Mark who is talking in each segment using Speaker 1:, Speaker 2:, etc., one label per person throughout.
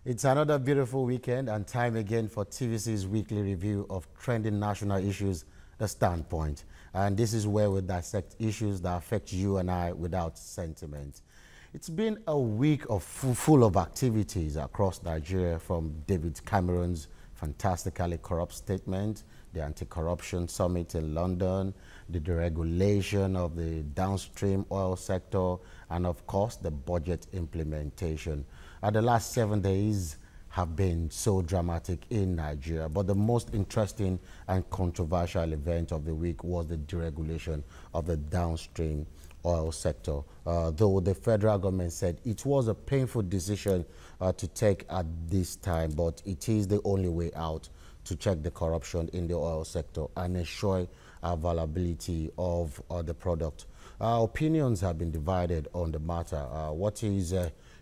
Speaker 1: It's another beautiful weekend and time again for TVC's weekly review of trending national issues, The Standpoint. And this is where we dissect issues that affect you and I without sentiment. It's been a week full of activities across Nigeria, from David Cameron's fantastically corrupt statement, the anti-corruption summit in London, the deregulation of the downstream oil sector, and of course the budget implementation. The last 7 days have been so dramatic in Nigeria, but the most interesting and controversial event of the week was the deregulation of the downstream oil sector. Though the federal government said it was a painful decision to take at this time, but it is the only way out to check the corruption in the oil sector and ensure availability of the product. Opinions have been divided on the matter. What is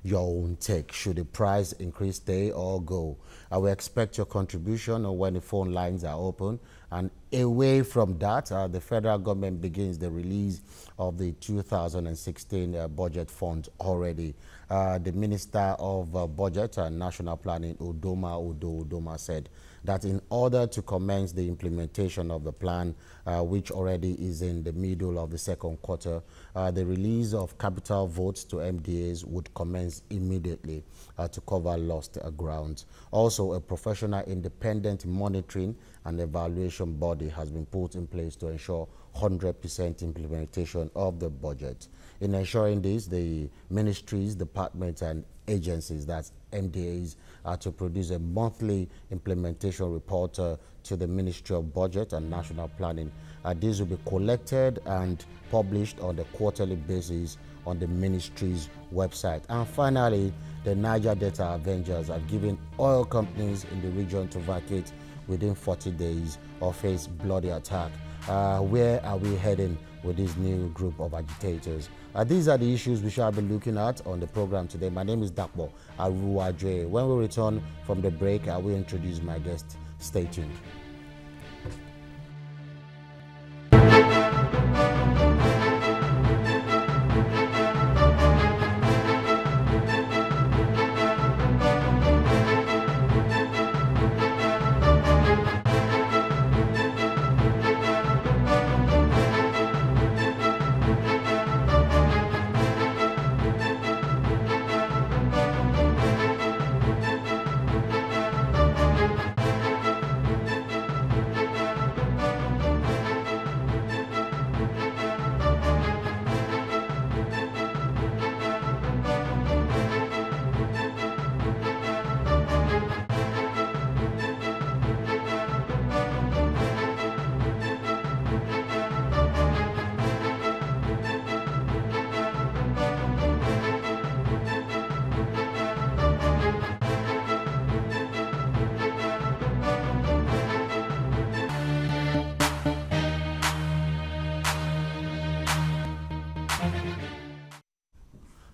Speaker 1: your own take? Should the price increase, stay or go? I will expect your contribution when the phone lines are open. And away from that, the federal government begins the release of the 2016 budget fund already. The Minister of Budget and National Planning, Udoma said that in order to commence the implementation of the plan, which already is in the middle of the second quarter, the release of capital votes to MDAs would commence immediately to cover lost ground. Also, a professional independent monitoring and evaluation body has been put in place to ensure 100% implementation of the budget. In ensuring this, the ministries, departments, and agencies, that's MDAs, are to produce a monthly implementation report to the Ministry of Budget and National Planning. These will be collected and published on a quarterly basis on the ministry's website. And finally, the Niger Delta Avengers have given oil companies in the region to vacate within 40 days or face bloody attack. Where are we heading with this new group of agitators? These are the issues we shall be looking at on the program today. My name is Dakbo Aruwadre. When we return from the break, I will introduce my guest. Stay tuned.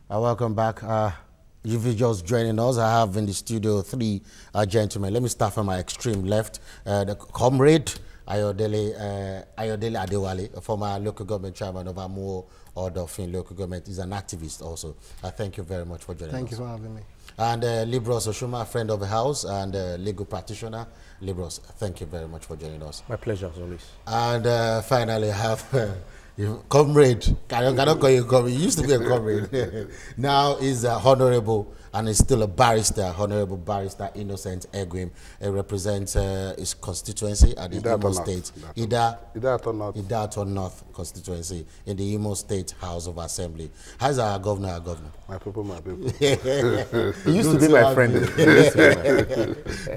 Speaker 1: Welcome back. If you're just joining us, I have in the studio three gentlemen. Let me start from my extreme left. The Comrade Ayodele Adewale, a former local government chairman of Amuo Odofin local government, is an activist also. Thank you very much for joining us.
Speaker 2: Thank you for having me.
Speaker 1: And Libros Oshuma, a friend of the house and legal practitioner. Libros, thank you very much for joining us.
Speaker 3: My pleasure, as always.
Speaker 1: And finally, I have Comrade. I cannot call you Comrade. You used to be a comrade. Now he's honorable and is still a barrister, Honorable Barrister Innocent Egwim. He represents his constituency at the Imo State. Idato North constituency in the Imo State House of Assembly. How's our governor?
Speaker 4: My people, my people.
Speaker 3: He used to be my friend.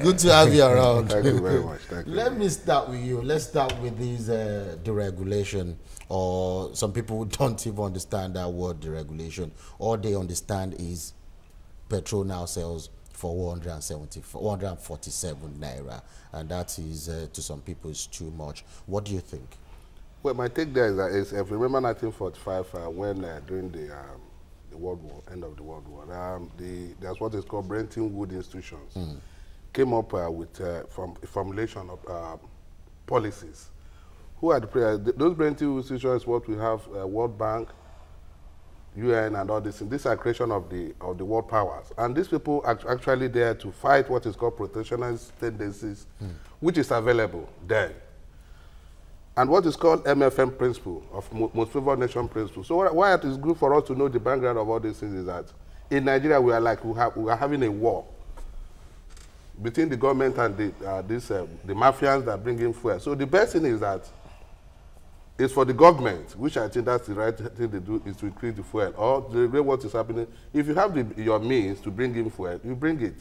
Speaker 1: Good to have you around.
Speaker 4: Thank you very much. Thank you.
Speaker 1: Let me start with you. Let's start with this deregulation. Or some people don't even understand that word, deregulation. All they understand is petrol now sells for 147 naira, and that is to some people is too much. What do you think?
Speaker 4: Well, my take there is that if you remember 1945, when during the World War, end of the World War, there's what is called Bretton Woods institutions came up with formulation of policies. Who are the those Bretton Woods institutions? What we have: World Bank, UN and all this. And these are creation of the world powers. And these people are actually there to fight what is called protectionist tendencies, which is available there. And what is called MFN principle, of most favored nation principle. So why it is good for us to know the background of all these things is that in Nigeria we are having a war between the government and the mafians that bring in fuel. So the best thing is that it's for the government, which I think that's the right thing to do, is to increase the fuel. Or the way what is happening, if you have your means to bring in fuel, you bring it.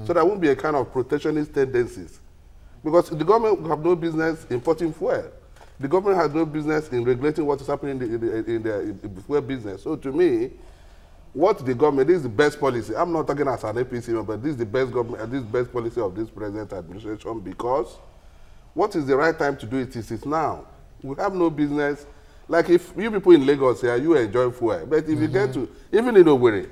Speaker 4: So there won't be a kind of protectionist tendencies. Because the government will have no business importing fuel. The government has no business in regulating what is happening in the fuel business. So to me, what the government, this is the best policy. I'm not talking as an APC, but this is the best government, this is the best policy of this present administration, because what is the right time to do it is now. We have no business. Like if you people in Lagos here, you enjoy fuel. But if you get to, even in Owerri,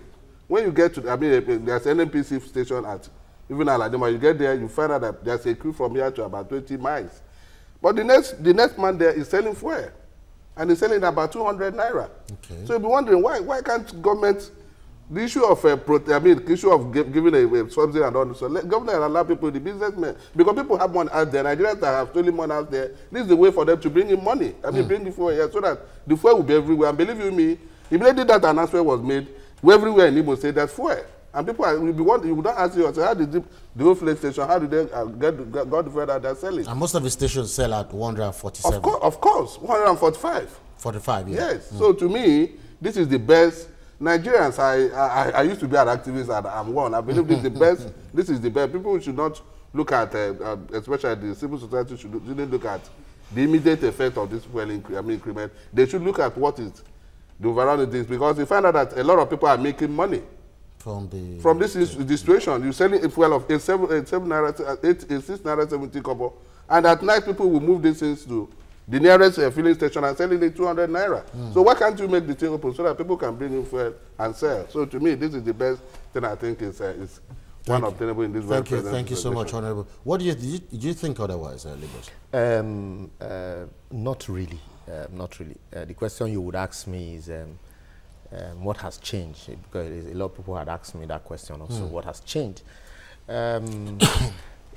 Speaker 4: when you get to, I mean, there's an NNPC station at, even Aladima, you get there, you find out that there's a queue from here to about 20 miles. But the next man there is selling fuel. And he's selling about 200 naira. Okay. So you'll be wondering, why can't government, the issue of, the issue of giving a subsidy and all this, so let government allow people, the businessmen, because people have money out there, Nigerians that have stolen money out there, this is the way for them to bring in money. Bring the fuel here so that the fuel will be everywhere. And believe you me, immediately that announcement was made, everywhere in Igbo State there's fuel. And people will be wondering, you would not ask yourself, how did the whole fuel station, how did they get the fuel that they're selling?
Speaker 1: And most of the stations sell at 147.
Speaker 4: Of course, 145.
Speaker 1: 45, yeah.
Speaker 4: Yes. So to me, this is the best. Nigerians, I used to be an activist and I'm one. I believe this is the best. This is the best. People should not look at, especially the civil society shouldn't look at the immediate effect of this fuel increment. They should look at what is the overall things, because you find out that a lot of people are making money from this situation. You're selling a fuel of 6 naira 70 kobo, and at night people will move these things to the nearest filling station and selling it 200 naira. So why can't you make the thing open so that people can bring in fuel and sell? So to me, this is the best thing I think is one obtainable in this very present.
Speaker 1: Thank you so much, Honorable. What do you think otherwise, Libos?
Speaker 3: Not really. Not really. The question you would ask me is what has changed? Because a lot of people had asked me that question also. What has changed? A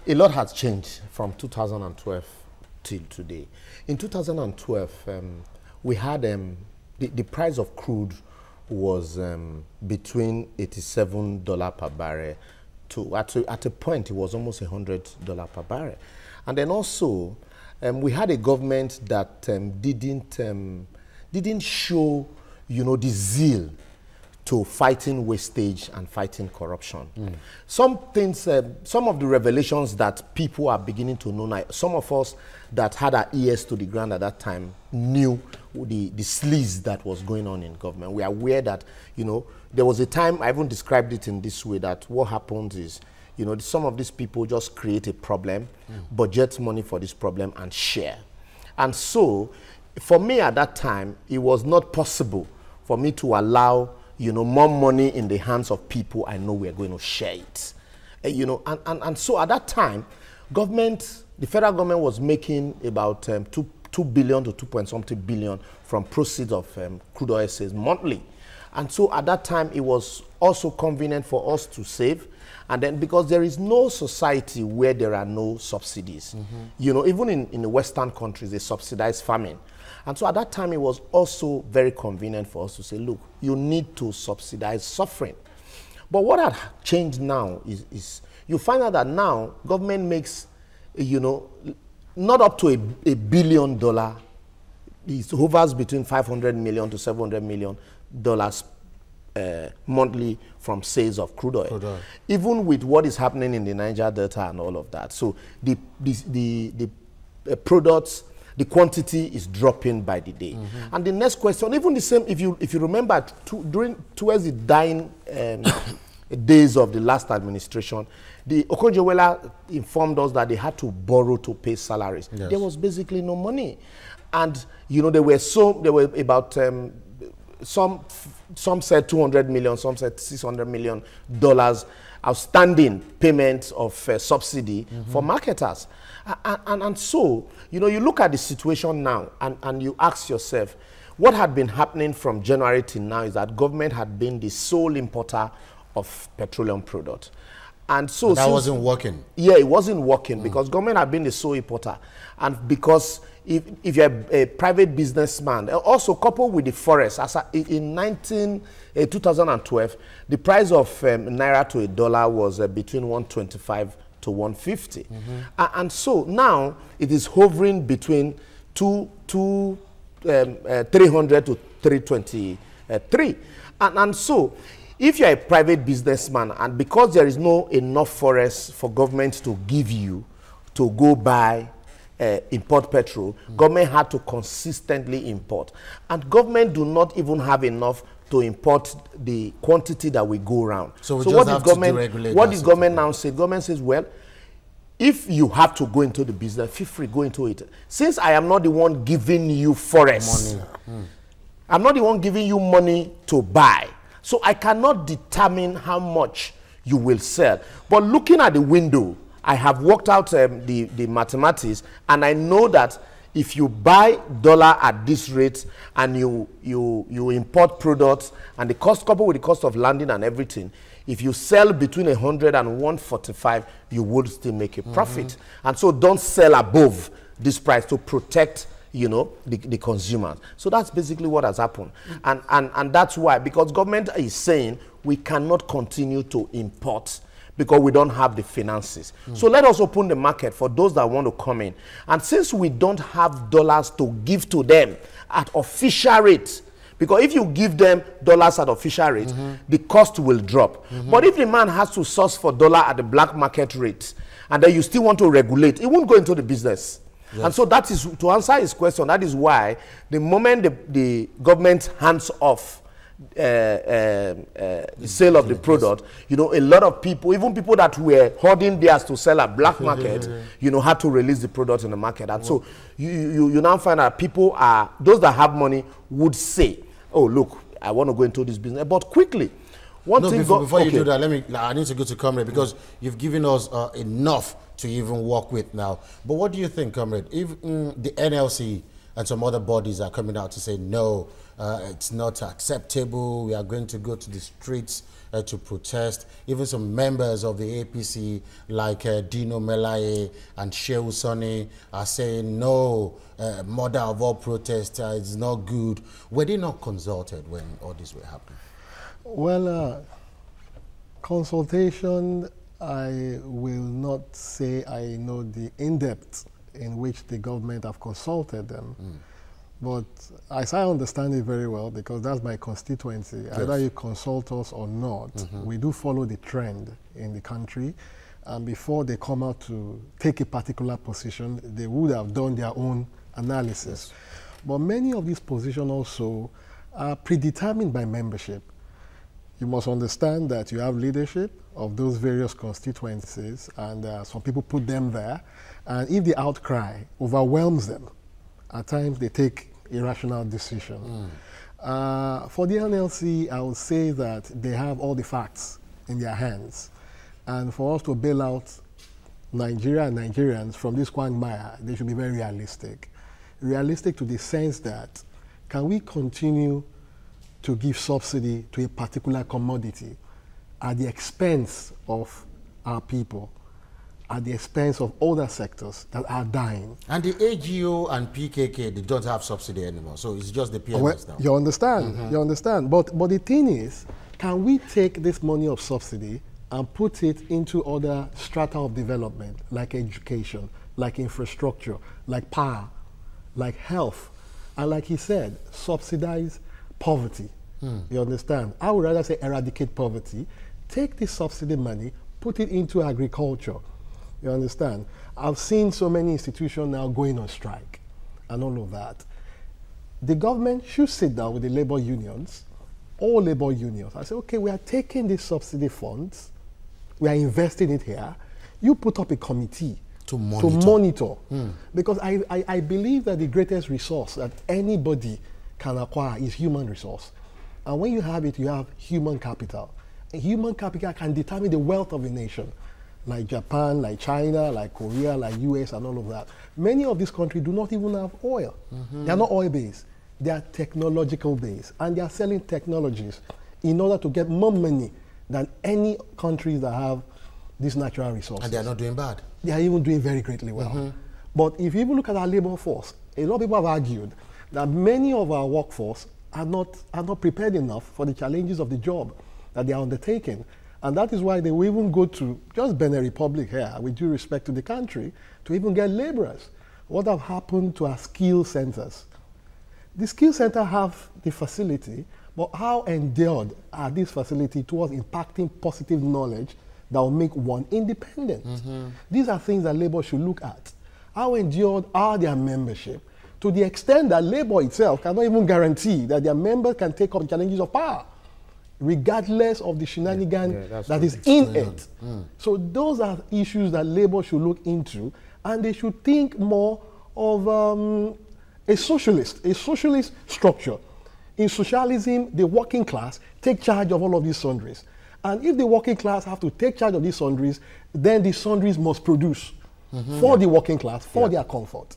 Speaker 3: lot has changed from 2012 till today. In 2012, we had the price of crude was between $87 per barrel to at a point it was almost $100 per barrel, and then also we had a government that didn't show, the zeal to fighting wastage and fighting corruption. Some things, some of the revelations that people are beginning to know now, some of us that had our ears to the ground at that time knew the sleaze that was going on in government. We are aware that, there was a time, I even described it in this way, that what happens is, some of these people just create a problem, budget money for this problem and share. And so, for me at that time, it was not possible for me to allow more money in the hands of people I know we're going to share it. And so at that time, the federal government was making about 2 billion to 2-point-something billion from proceeds of crude oil sales monthly. And so at that time, it was also convenient for us to save. And then because there is no society where there are no subsidies. Even in the Western countries, they subsidize farming. And so at that time, it was also very convenient for us to say, look, you need to subsidize suffering. But what had changed now is you find out that now government makes, not up to $1 billion. It hovers between $500 million to $700 million monthly from sales of crude oil. Even with what is happening in the Niger Delta and all of that. So the products, the quantity is dropping by the day. And the next question, even the same, if you remember, towards the dying days of the last administration, the Okonjo-Iweala informed us that they had to borrow to pay salaries. Yes. There was basically no money, and there were about some said 200 million, some said $600 million outstanding payments of subsidy for marketers. And so, you look at the situation now and you ask yourself, what had been happening from January till now is that government had been the sole importer of petroleum products. And so
Speaker 1: that wasn't working.
Speaker 3: Yeah, it wasn't working because government had been the sole importer. And because if you're a private businessman, also coupled with the forest, as in 2012, the price of naira to a dollar was between 125 to 150. And so now it is hovering between 300 to 323. And so if you're a private businessman, and because there is no enough forest for government to give you to go buy import petrol, government had to consistently import. And government do not even have enough to import the quantity that we go around.
Speaker 1: So what did government
Speaker 3: now say? Government says, well, if you have to go into the business, feel free, go into it. Since I am not the one giving you forest, I'm not the one giving you money to buy. So I cannot determine how much you will sell. But looking at the window, I have worked out the mathematics, and I know that if you buy dollar at this rate and you import products and the cost coupled with the cost of landing and everything, if you sell between 100 and 145, you would still make a profit. And so don't sell above this price to protect, you know, the consumers. So that's basically what has happened. And that's why, because government is saying we cannot continue to import because we don't have the finances. So let us open the market for those that want to come in. And since we don't have dollars to give to them at official rate, because if you give them dollars at official rate, the cost will drop. But if the man has to source for dollar at the black market rate, and then you still want to regulate, it won't go into the business. Yes. And so that is, to answer his question, that is why the moment the government hands off the sale of the product, you know, a lot of people, even people that were hoarding theirs to sell at black market, you know, had to release the product in the market. And so you now find that people are, those that have money would say, oh, look, I want to go into this business. But quickly,
Speaker 1: before you do that, I need to go to Comrade, because you've given us enough to even work with now. But what do you think, Comrade? If the NLC and some other bodies are coming out to say, no, it's not acceptable, we are going to go to the streets to protest. Even some members of the APC, like Dino Melaye and Shehu Sani, are saying, no, mother of all protests is not good. Were they not consulted when all this were happening?
Speaker 2: Well, consultation, I will not say I know the in-depth in which the government have consulted them. But as I understand it very well, because that's my constituency, yes, either you consult us or not, we do follow the trend in the country. And before they come out to take a particular position, they would have done their own analysis. Yes. But many of these positions also are predetermined by membership. You must understand that you have leadership of those various constituencies, and some people put them there. And if the outcry overwhelms them, at times they take irrational decision. For the NLC, I would say that they have all the facts in their hands. And for us to bail out Nigeria and Nigerians from this quagmire, they should be very realistic. Realistic to the sense that, can we continue to give subsidy to a particular commodity at the expense of our people, at the expense of other sectors that are dying?
Speaker 1: And the AGO and PKK, they don't have subsidy anymore, so it's just the PMS now.
Speaker 2: You understand, you understand. But the thing is, can we take this money of subsidy and put it into other strata of development, like education, like infrastructure, like power, like health, and like he said, subsidize poverty? You understand? I would rather say eradicate poverty, take this subsidy money, put it into agriculture. You understand? I've seen so many institutions now going on strike and all of that. The government should sit down with the labor unions, all labor unions. I say, okay, we are taking these subsidy funds, we are investing it here. You put up a committee to monitor. Because I believe that the greatest resource that anybody can acquire is human resource. And when you have it, you have human capital. And human capital can determine the wealth of a nation, like Japan, like China, like Korea, like US, and all of that. Many of these countries do not even have oil. They are not oil-based. They are technological based, and they are selling technologies in order to get more money than any countries that have these natural resources.
Speaker 1: And they are not doing bad.
Speaker 2: They are even doing very greatly well. But if you even look at our labor force, a lot of people have argued that many of our workforce are not prepared enough for the challenges of the job that they are undertaking. And that is why they will even go to just Benin Republic here, with due respect to the country, to even get laborers. What have happened to our skill centers? The skill center have the facility, but how endured are these facilities towards impacting positive knowledge that will make one independent? These are things that labor should look at. How endured are their membership, to the extent that labor itself cannot even guarantee that their members can take up challenges of power, regardless of the shenanigan that is in it. So those are issues that labor should look into, and they should think more of a socialist structure. In socialism, the working class take charge of all of these sundries. And if the working class have to take charge of these sundries, then the sundries must produce for the working class, for their comfort.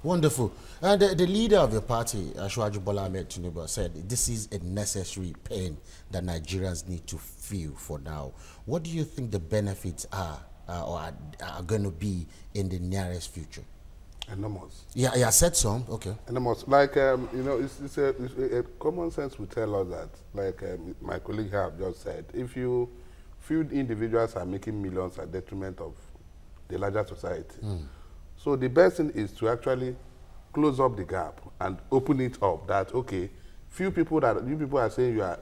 Speaker 1: Wonderful. And the leader of your party, Asiwaju Bola Ahmed Tinubu, said this is a necessary pain that Nigerians need to feel for now. What do you think the benefits are going to be in the nearest future?
Speaker 4: Enormous.
Speaker 1: Yeah, said some. Okay.
Speaker 4: Enormous. Like, you know, it's a common sense will tell us that, like my colleague have just said, if few individuals are making millions at detriment of the larger society, so the best thing is to actually close up the gap and open it up. That okay, you people are saying you are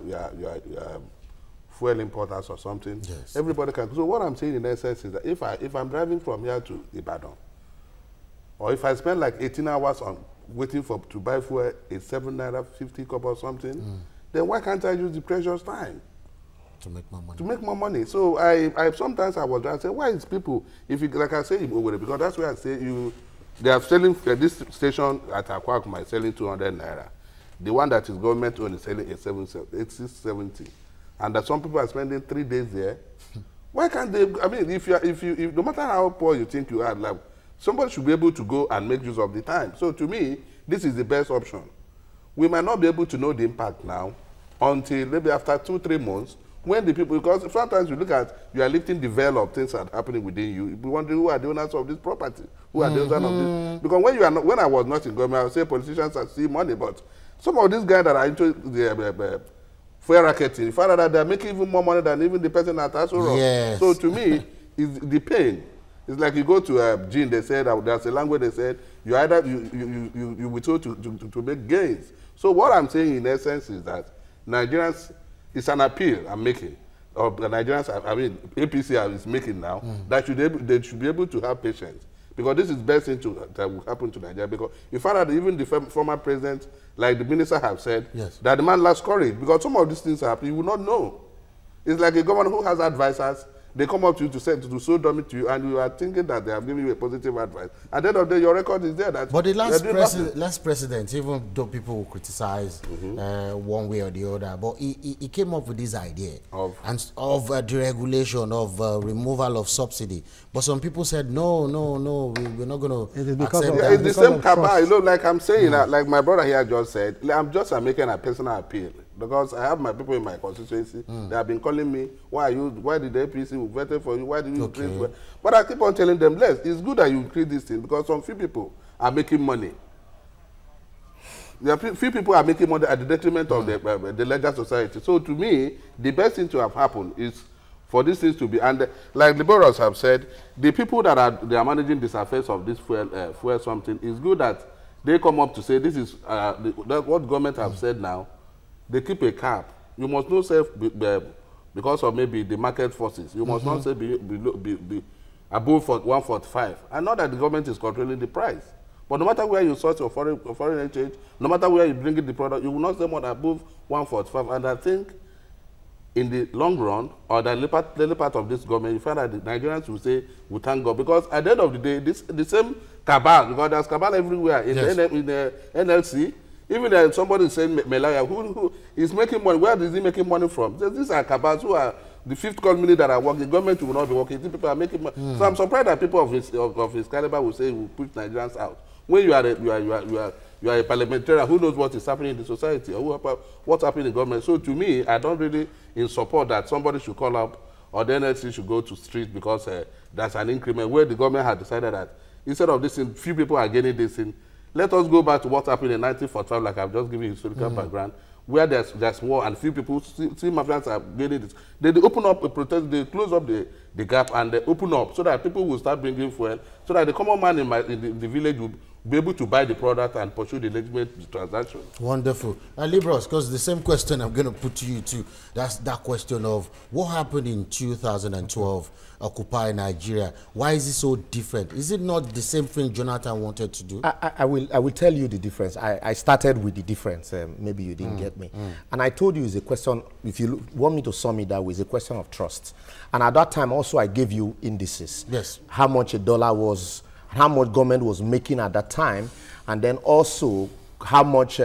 Speaker 4: fuel importers or something.
Speaker 1: Yes.
Speaker 4: Everybody can. So what I'm saying in essence is that if I'm driving from here to Ibadan, or if I spend like 18 hours on waiting to buy fuel at 7 naira 50 kobo or something, then why can't I use the precious time
Speaker 1: to make more money?
Speaker 4: To make more money. So I sometimes I was saying, why is people, if you, like I say in Owerri, because that's where I say they are selling this station at Akwakuma is selling 200 naira. The one that is government owned is selling 670, and that some people are spending 3 days there. Why can't they? I mean, if no matter how poor you think you are, like, somebody should be able to go and make use of the time. So to me, this is the best option. We might not be able to know the impact now until maybe after 2-3 months, when the people, because sometimes you look at, you are lifting the veil of things that are happening within you. You wonder who are the owners of this property, who are the owners of this. Because when I was not in government, I would say politicians are see money, but some of these guys that are into the fuel racketing, you find out that they are making even more money than even the person at Asuro.
Speaker 1: Yes.
Speaker 4: So to me, it's the pain. It's like you go to Gene, they said, there's a language they said, you either, you were told to make gains. So what I'm saying in essence is that Nigerians, it's an appeal I'm making, of the Nigerians, I mean, APC is making now, that they should be able to have patience. Because this is the best thing that will happen to Nigeria. Because you find out that even the former president, like the minister have said, that the man lacks courage. Because some of these things are happening, you will not know. It's like a governor who has advisors. They come up to you to so dummy to you, and you are thinking that they have given you a positive advice. At the end of the day, your record is there. That
Speaker 1: but the last president, even though people will criticize one way or the other, but he came up with this idea of deregulation, of removal of subsidy. But some people said, no, we're not going to accept that.
Speaker 4: It's the same cabal, you know, like I'm saying, like my brother here just said, I'm just making a personal appeal. Because I have my people in my constituency, they have been calling me, why did the APC vote for you, why did you increase for? But I keep on telling them, it's good that you increase this thing, because some few people are making money. There are few people are making money at the detriment of the larger society. So to me, the best thing to have happened is for these things to be, and like the liberals have said, the people that are managing this affairs of this fuel something, it's good that they come up to say, this is what government have said now. They keep a cap. You must not say because of maybe the market forces. You must not say be above 145. And not that the government is controlling the price. But no matter where you source your foreign exchange, no matter where you bring in the product, you will not say more than above 145. And I think in the long run, or the later part of this government, you find that the Nigerians will say, we thank God. Because at the end of the day, the same cabal, because there's cabal everywhere in the NLC. Even somebody saying Melaya, who is making money, where is he making money from? These are cabals who are the fifth colony that are working. Government will not be working. These people are making money. So I'm surprised that people of his caliber will say he will push Nigerians out. When you are a parliamentarian who knows what is happening in the society or what's happening in government. So to me, I don't really in support that somebody should call up or the NLC should go to street because that's an increment where the government had decided that instead of this thing, few people are getting this in. Let us go back to what happened in 1945, like I've just given you historical background, where there's war and few people, see Mafians are getting this. They open up a protest, they close up the gap and they open up so that people will start bringing fuel, so that the common man in the village will be able to buy the product and pursue the legitimate transaction.
Speaker 1: Wonderful. Libros, because the same question I'm going to put to you too. That's that question of what happened in 2012, Occupy Nigeria. Why is it so different? Is it not the same thing Jonathan wanted to do?
Speaker 3: I will tell you the difference. I started with the difference. Maybe you didn't get me. And I told you it's a question, if you want me to sum it that way, it's a question of trust. And at that time also I gave you indices.
Speaker 1: Yes.
Speaker 3: How much a dollar was, how much government was making at that time, and then also how much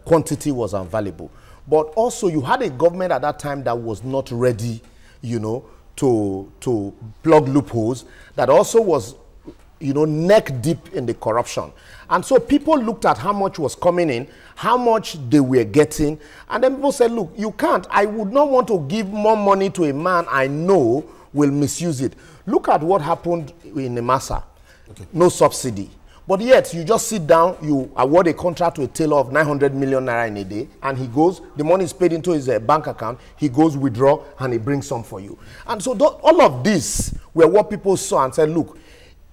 Speaker 3: quantity was available. But also you had a government at that time that was not ready, you know, to plug loopholes, that also was, you know, neck deep in the corruption. And so people looked at how much was coming in, how much they were getting, and then people said, look, you can't. I would not want to give more money to a man I know will misuse it. Look at what happened in Nemasa. Okay. No subsidy. But yet, you just sit down, you award a contract to a tailor of 900 million naira in a day, and he goes, the money is paid into his bank account, he goes withdraw, and he brings some for you. And so all of this were what people saw and said, look,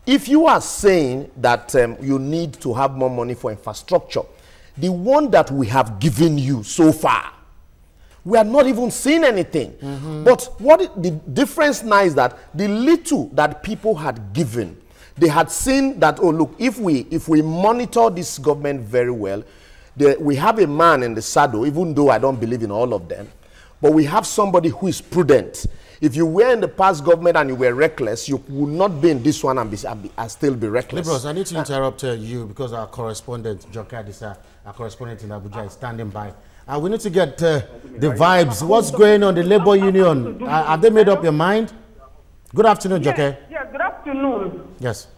Speaker 3: if you are saying that you need to have more money for infrastructure, the one that we have given you so far, we are not even seeing anything. But what the difference now is that the little that people had given, they had seen that, oh, look, if we monitor this government very well, we have a man in the saddle, even though I don't believe in all of them, but we have somebody who is prudent. If you were in the past government and you were reckless, you would not be in this one and still be reckless.
Speaker 1: Libros, I need to interrupt you because our correspondent, Joke Adisa, our correspondent in Abuja, is standing by. We need to get the vibes. What's going on, the labor union? Have they made up your mind? Good afternoon, Joke.
Speaker 5: Yes, good afternoon.
Speaker 1: Yes.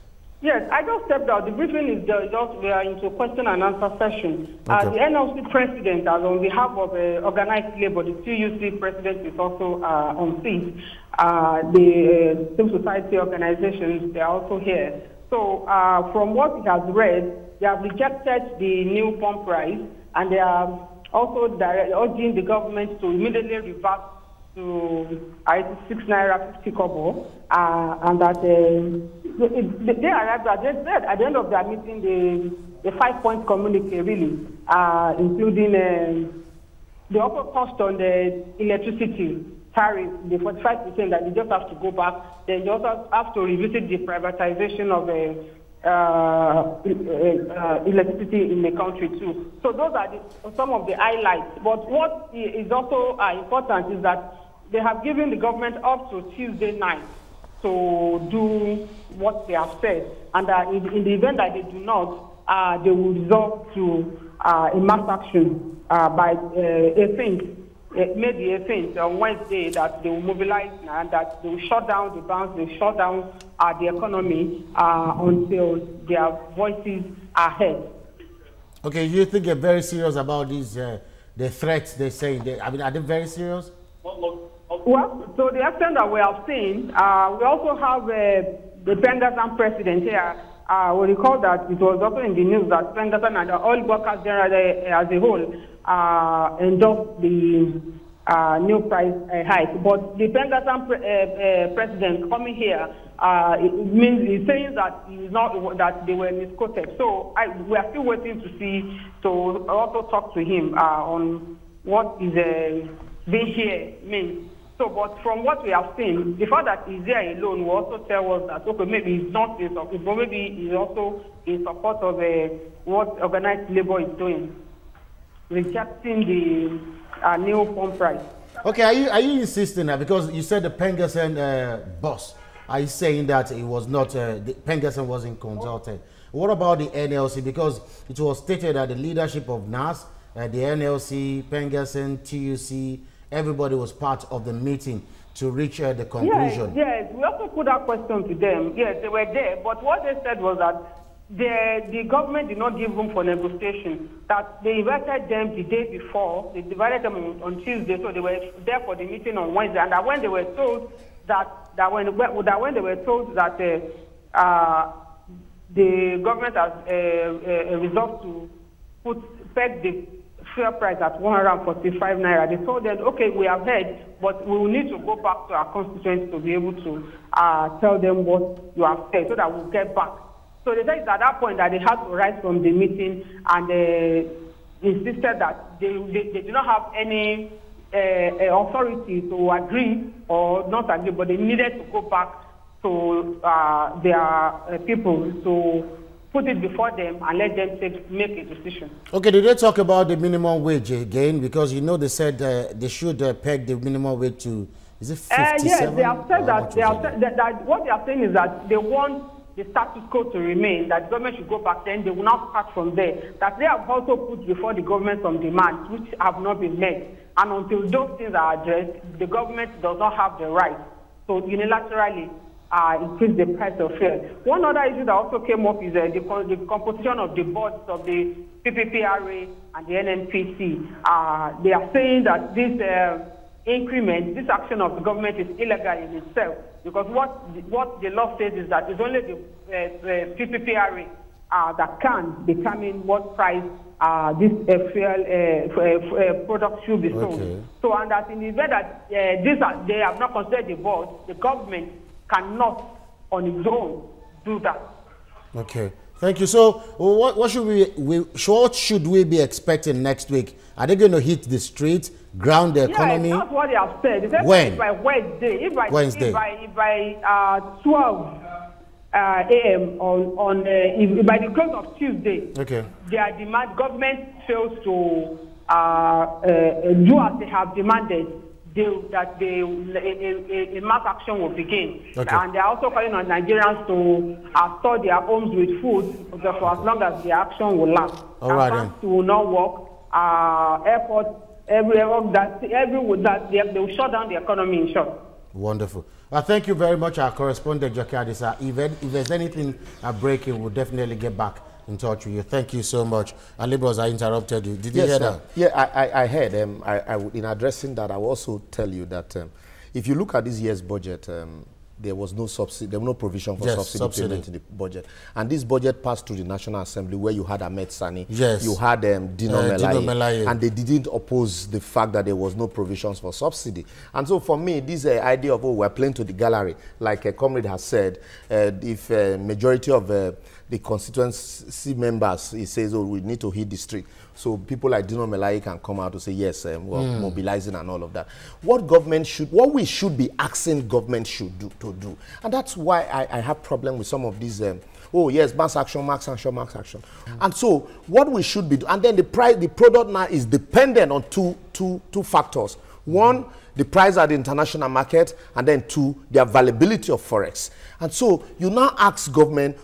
Speaker 5: Yes, I just stepped out. The briefing is just, we are into question and answer session.
Speaker 1: Okay.
Speaker 5: The NLC president, as on behalf of organized labor, the TUC president is also on seat. The civil society organizations, they are also here. So from what he has read, they have rejected the new pump price, and they are also urging the government to immediately revert to 6 naira 50 kobo, and that they arrived at the end of their meeting, the 5-point communique really, including the upper cost on the electricity tariff, the 45% that they just have to go back. Then they also have to revisit the privatization of electricity in the country too. So those are some of the highlights. But what is also important is that they have given the government up to Tuesday night to do what they have said, and in the event that they do not, they will resort to a mass action by May the 18th on Wednesday, that they will mobilize and that they will shut down the banks, they will shut down the economy until their voices are heard.
Speaker 1: Okay, you think they're very serious about these the threats they say? I mean, are they very serious?
Speaker 5: Well, to the extent that we have seen, we also have the Pengassan president here. We recall that it was also in the news that Pengassan and the oil workers generally as a whole endorsed the new price hike. But the Pengassan president coming here, it means he's saying that he's not, that they were misquoted. So we are still waiting to see, to also talk to him on what is being here means. So, but from what we have seen, the fact that he's there alone will also tell us that, okay, maybe he's not in support, but maybe he's also in support of what organized labor is doing, rejecting the new pump price.
Speaker 1: Okay, are you insisting that, because you said the Pengassan boss, are you saying that it was not, Pengassan wasn't consulted? What about the NLC? Because it was stated that the leadership of NAS, the NLC, Pengassan, TUC, everybody was part of the meeting to reach the conclusion.
Speaker 5: Yes, we also put that question to them. Yes, they were there, but what they said was that the government did not give room for negotiation. That they invited them the day before, they divided them on Tuesday, so they were there for the meeting on Wednesday. And that when they were told that when they were told that the government has resolved to peg the fuel price at 145 naira, they told them, okay, we have heard, but we will need to go back to our constituents to be able to tell them what you have said, so that we'll get back. So they said at that point that they had to rise from the meeting, and insisted that they do not have any authority to agree or not agree, but they needed to go back to their people to put it before them and let them make a decision.
Speaker 1: Okay, did they talk about the minimum wage again? Because you know they said they should peg the minimum wage to, is it 57?
Speaker 5: Yes, they have said that what they are saying is that they want the status quo to remain, that the government should go back, then they will not start from there. That they have also put before the government some demands which have not been met. And until those things are addressed, the government does not have the right to unilaterally increase the price of fuel. One other issue that also came up is the composition of the boards of the PPPRA and the NNPC. They are saying that this increment, this action of the government is illegal in itself, because what the law says is that it's only the PPPRA that can determine what price this fuel product should be sold. Okay. So, and that in the event that they have not considered the board, the government cannot on its own do that.
Speaker 1: Okay, thank you. So, what should we be expecting next week? Are they going to hit the street, ground the economy?
Speaker 5: Yes, that's what they have said. They said
Speaker 1: when?
Speaker 5: By Wednesday. If by 12 a.m. by the close of Tuesday,
Speaker 1: okay,
Speaker 5: their demand, government fails to do as they have demanded, a mass action will begin. Okay. And they are also calling on Nigerians to store their homes with food for as long as the action will last.
Speaker 1: All right, then.
Speaker 5: Will not work. Airports, they will shut down the economy in short.
Speaker 1: Wonderful. Thank you very much, our correspondent, Joke Adisa. If there's anything breaking, we'll definitely get back in touch with you. Thank you so much. And Liberals, I interrupted you. Did you hear that?
Speaker 3: Yeah, I heard. In addressing that, I will also tell you that if you look at this year's budget, there was no subsidy, there was no provision for subsidy payment in the budget. And this budget passed through the National Assembly, where you had Ahmed Sani, you had Dino Melaye, and they didn't oppose the fact that there was no provisions for subsidy. And so for me, this idea of, we're playing to the gallery, like a comrade has said, if majority of the constituency members, he says, we need to hit the street. So people like Dino Melaye can come out to say, yes, we're mobilizing and all of that. What we should be asking government should do, and that's why I have problem with some of these, yes, mass action. And so what we should be doing, and then the product now is dependent on two factors. One, the price at the international market, and then two, the availability of forex. And so you now ask government,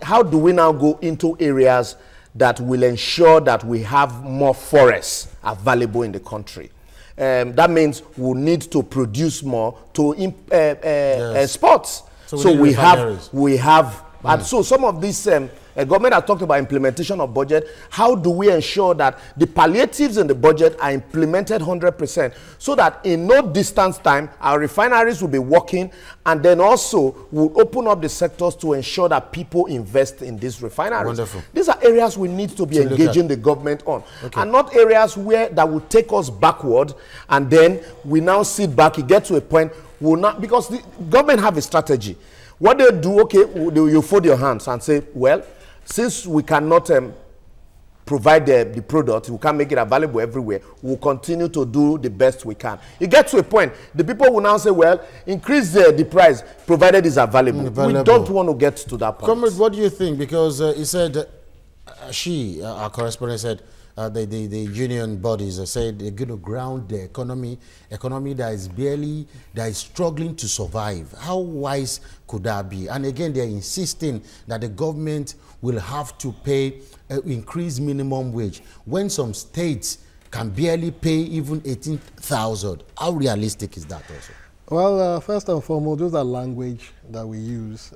Speaker 3: how do we now go into areas that will ensure that we have more forests available in the country? That means we'll need to produce more to export. So we have, and so some of these government has talked about implementation of budget. How do we ensure that the palliatives in the budget are implemented 100%, so that in no distance time our refineries will be working, and then also we'll open up the sectors to ensure that people invest in these refineries. Wonderful. These are areas we need to be engaging the government on, and not areas where that will take us backward, and then we now sit back. It gets to a point we'll not, because the government have a strategy. What they do, you fold your hands and say, well, since we cannot provide the product, we can't make it available everywhere, we'll continue to do the best we can. You get to a point, the people will now say, well, increase the price, provided it's available. We don't want to get to that point.
Speaker 1: Comrade, what do you think? Because he said, our correspondent said, the union bodies said they're going to ground the economy that is struggling to survive. How wise could that be? And again, they're insisting that the government will have to pay increased minimum wage when some states can barely pay even 18,000. How realistic is that also?
Speaker 2: Well, first and foremost, those are language that we use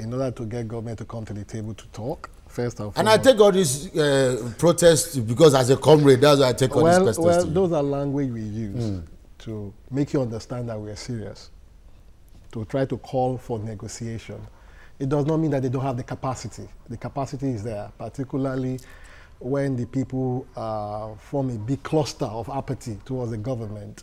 Speaker 2: in order to get government to come to the table to talk. First and foremost.
Speaker 1: And I take all these protests because as a comrade, that's why I take all these protests.
Speaker 2: Well, those are language we use to make you understand that we are serious, to try to call for negotiation. It does not mean that they don't have the capacity. The capacity is there, particularly when the people form a big cluster of apathy towards the government.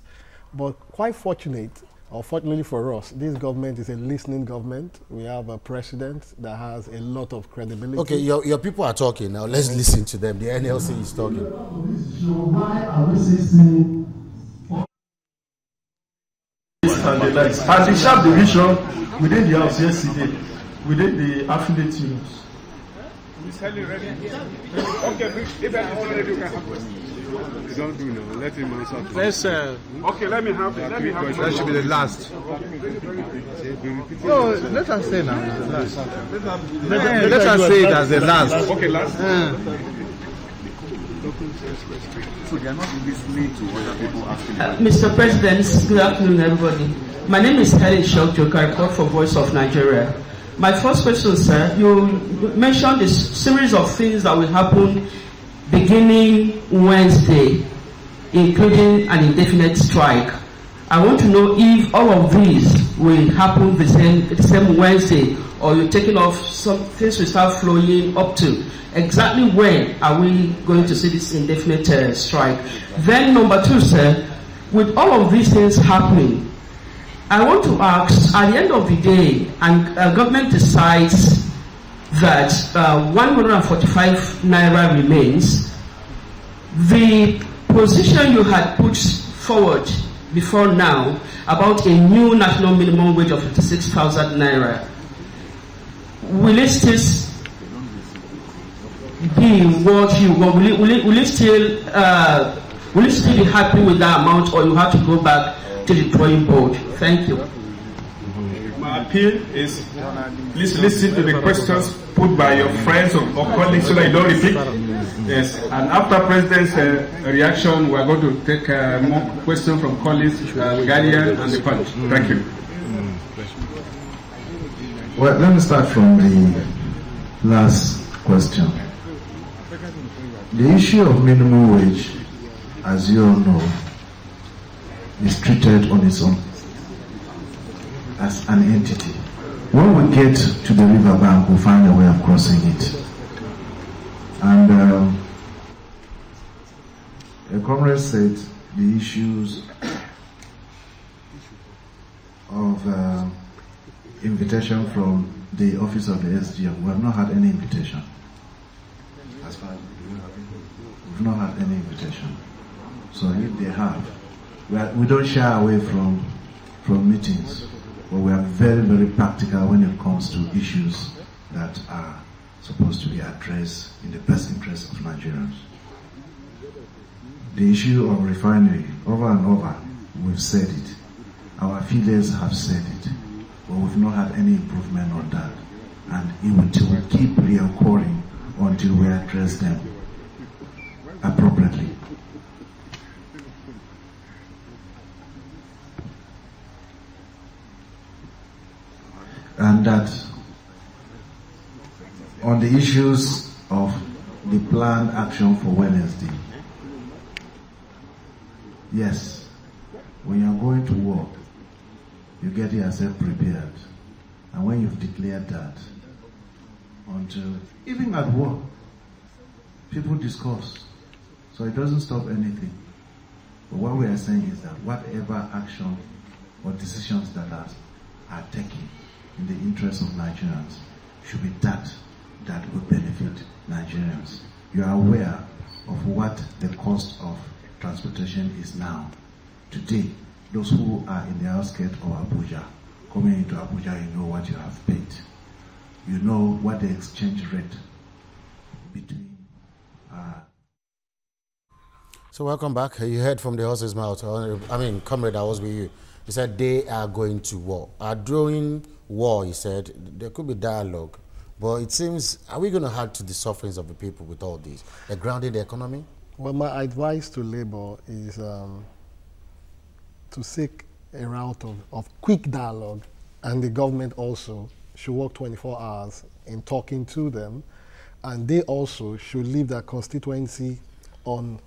Speaker 2: But quite fortunate, or fortunately for us, this government is a listening government. We have a president that has a lot of credibility.
Speaker 1: Okay, your people are talking now. Let's listen to them. The NLC is talking.
Speaker 6: Why are we listening? As the sharp division within the house yesterday, within the affiliate units.
Speaker 7: Okay, if anyone already can have questions. You don't do now. Let him answer.
Speaker 8: Let's.
Speaker 7: Okay, let me have.
Speaker 8: That should be the last. No, let us say now. Let us say it as the last.
Speaker 7: Okay, last.
Speaker 9: So they are not listening to other people asking.
Speaker 10: Mr. President, good afternoon, everybody. My name is Helen Shokjoka. I report for Voice of Nigeria. My first question, sir, you mentioned a series of things that will happen beginning Wednesday, including an indefinite strike. I want to know if all of these will happen the same Wednesday, or you're taking off some things will start flowing up to. Exactly when are we going to see this indefinite strike? Then number two, sir, with all of these things happening, I want to ask, at the end of the day, and government decides that 145 naira remains, the position you had put forward before now about a new national minimum wage of 56,000 naira, will it still be what you want? Will it still be happy with that amount, or you have to go back to the drawing board? Thank you.
Speaker 7: My appeal is please listen to the questions put by your friends or colleagues so that you don't repeat. Yes, and after President's reaction, we are going to take more questions from colleagues, the Guardian and the Punch. Thank you.
Speaker 6: Well, let me start from the last question. The issue of minimum wage, as you all know, is treated on its own as an entity. When we get to the riverbank, we'll find a way of crossing it. And a comrade said the issues of invitation from the office of the SGM. We have not had any invitation. As far as we've not had any invitation. So if they have, we don't shy away from meetings, but we are very, very practical when it comes to issues that are supposed to be addressed in the best interest of Nigerians. The issue of refinery, over and over, we've said it. Our affiliates have said it, but we've not had any improvement on that. And it will keep reoccurring until we address them appropriately. And that on the issues of the planned action for Wednesday, yes, when you're going to war, you get yourself prepared. And when you've declared that, until, even at war, people discuss. So it doesn't stop anything. But what we are saying is that whatever action or decisions that are taken in the interest of Nigerians should be that will benefit Nigerians. You are aware of what the cost of transportation is now. Today, those who are in the outskirts of Abuja, coming into Abuja, you know what you have paid. You know what the exchange rate between.
Speaker 1: So welcome back. You heard from the horse's mouth. I mean, Comrade, I was with you. He said they are going to war. During war, he said, there could be dialogue. But it seems, are we going to add to the sufferings of the people with all this? They're grounding the economy?
Speaker 2: Well, my advice to Labour is to seek a route of quick dialogue, and the government also should work 24 hours in talking to them, and they also should leave their constituency on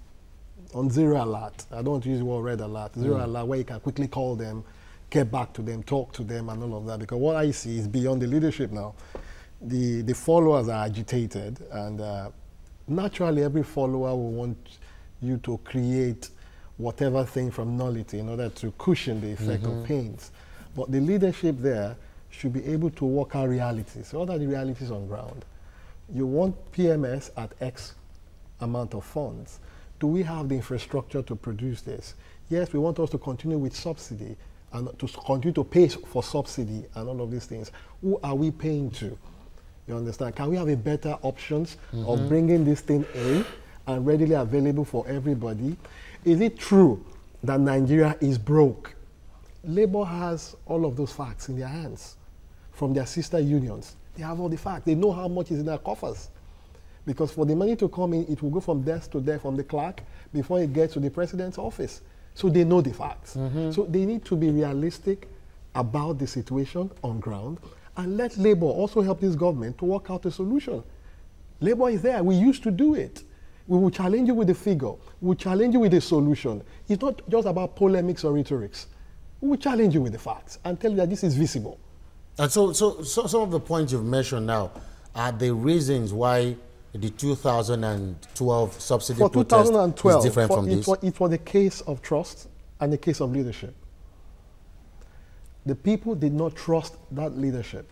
Speaker 2: zero alert. I don't want to use the word red alert. Zero alert, where you can quickly call them, get back to them, talk to them, and all of that. Because what I see is beyond the leadership now. The followers are agitated, and naturally every follower will want you to create whatever thing from nullity in order to cushion the effect of pains. But the leadership there should be able to work out realities. What are the realities on ground? You want PMS at X amount of funds. Do we have the infrastructure to produce this? Yes, we want us to continue with subsidy and to continue to pay for subsidy and all of these things. Who are we paying to? You understand? Can we have a better options of bringing this thing in and readily available for everybody? Is it true that Nigeria is broke? Labour has all of those facts in their hands from their sister unions. They have all the facts. They know how much is in their coffers. Because for the money to come in, it will go from desk to desk from the clerk before it gets to the president's office. So they know the facts. So they need to be realistic about the situation on ground and let Labour also help this government to work out a solution. Labour is there. We used to do it. We will challenge you with a figure. We will challenge you with a solution. It's not just about polemics or rhetorics. We will challenge you with the facts and tell you that this is visible.
Speaker 1: And so some of the points you've mentioned now are the reasons why the 2012 subsidy
Speaker 2: for
Speaker 1: protest
Speaker 2: 2012,
Speaker 1: is different from this.
Speaker 2: It was a case of trust and a case of leadership. The people did not trust that leadership.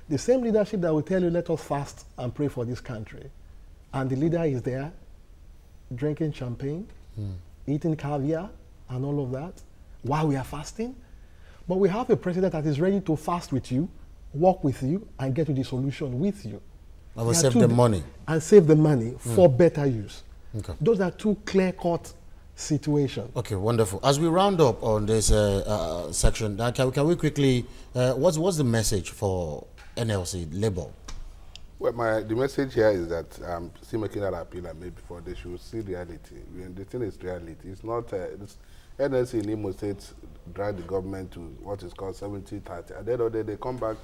Speaker 2: The same leadership that will tell you, let us fast and pray for this country. And the leader is there, drinking champagne, eating caviar, and all of that, while we are fasting. But we have a president that is ready to fast with you, work with you, and get to the solution with you.
Speaker 1: I will save the money.
Speaker 2: And save the money for better use.
Speaker 1: Okay.
Speaker 2: Those are two clear-cut situations.
Speaker 1: Okay, wonderful. As we round up on this section, can we quickly, what's the message for NLC, Labour?
Speaker 4: Well, the message here is that I'm still making that appeal, and maybe before they should see reality. The thing is reality. It's not, NLC in Imo State drive the government to what is called 70-30. At the end of the day, they come back,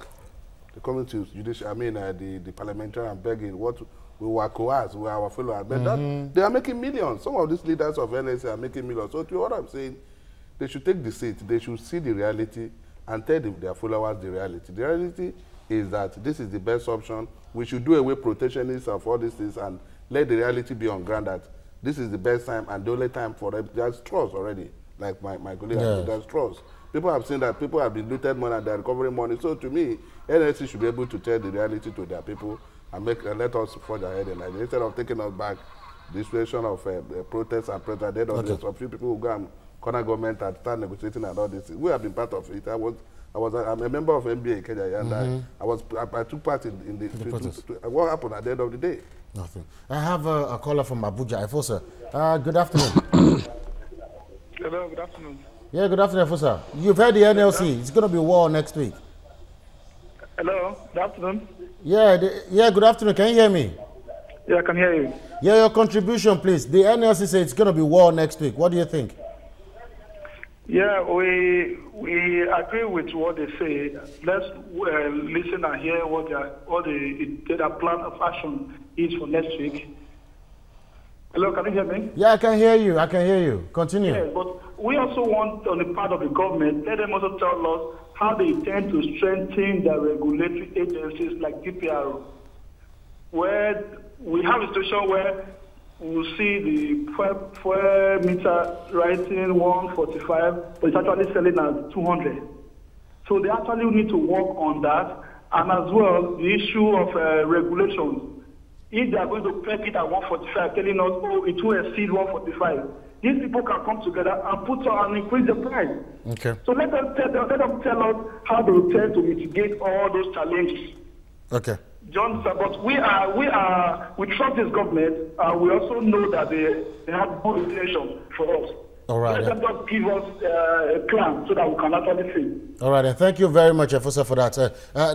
Speaker 4: they come into judicial, the parliamentary and begging what we were coerced, we are our followers. But they are making millions. Some of these leaders of NLC are making millions. So to what I'm saying, they should take the seat. They should see the reality and tell their followers the reality. The reality is that this is the best option. We should do away protectionists of all these things and let the reality be on ground that this is the best time and the only time for them. There's trust already, like my colleague said, there's trust. People have seen that people have been looted money and they're recovering money. So to me, NLC should be able to tell the reality to their people and let us forge ahead in Nigeria. Instead of taking us back, the situation of protests and protests, there's a few people who go and corner government and start negotiating and all this. We have been part of it. I'm a member of MBA in Kenya, and I took part in the what happened at the end of the day.
Speaker 1: Nothing. I have a caller from Abuja. Ifosa. Good afternoon.
Speaker 11: Hello, good afternoon.
Speaker 1: Yeah, good afternoon, Ifosa. You've heard the NLC. It's going to be war next week.
Speaker 11: Hello, good afternoon.
Speaker 1: Yeah, good afternoon. Can you hear me?
Speaker 11: Yeah, I can hear you.
Speaker 1: Yeah, your contribution, please. The NLC says it's going to be war next week. What do you think?
Speaker 11: Yeah, we agree with what they say. Let's listen and hear what their plan of action is for next week. Hello, can you hear me?
Speaker 1: Yeah, I can hear you. I can hear you. Continue.
Speaker 11: Yeah, but we also want, on the part of the government, let them also tell us how they intend to strengthen their regulatory agencies like DPRO, where we have a situation where we'll see the fuel meter writing 145, but it's actually selling at 200. So they actually need to work on that. And as well, the issue of regulations. If they are going to peg it at 145, telling us, oh, it will exceed 145, these people can come together and put on and increase the price.
Speaker 1: Okay.
Speaker 11: So let them tell us how they intend to mitigate all those challenges.
Speaker 1: Okay.
Speaker 11: John, but we trust this government. We also know that they have good intention for us.
Speaker 1: All right.
Speaker 11: Let them just give us a plan so that we can actually see.
Speaker 1: All right, and thank you very much, Efosa, for that.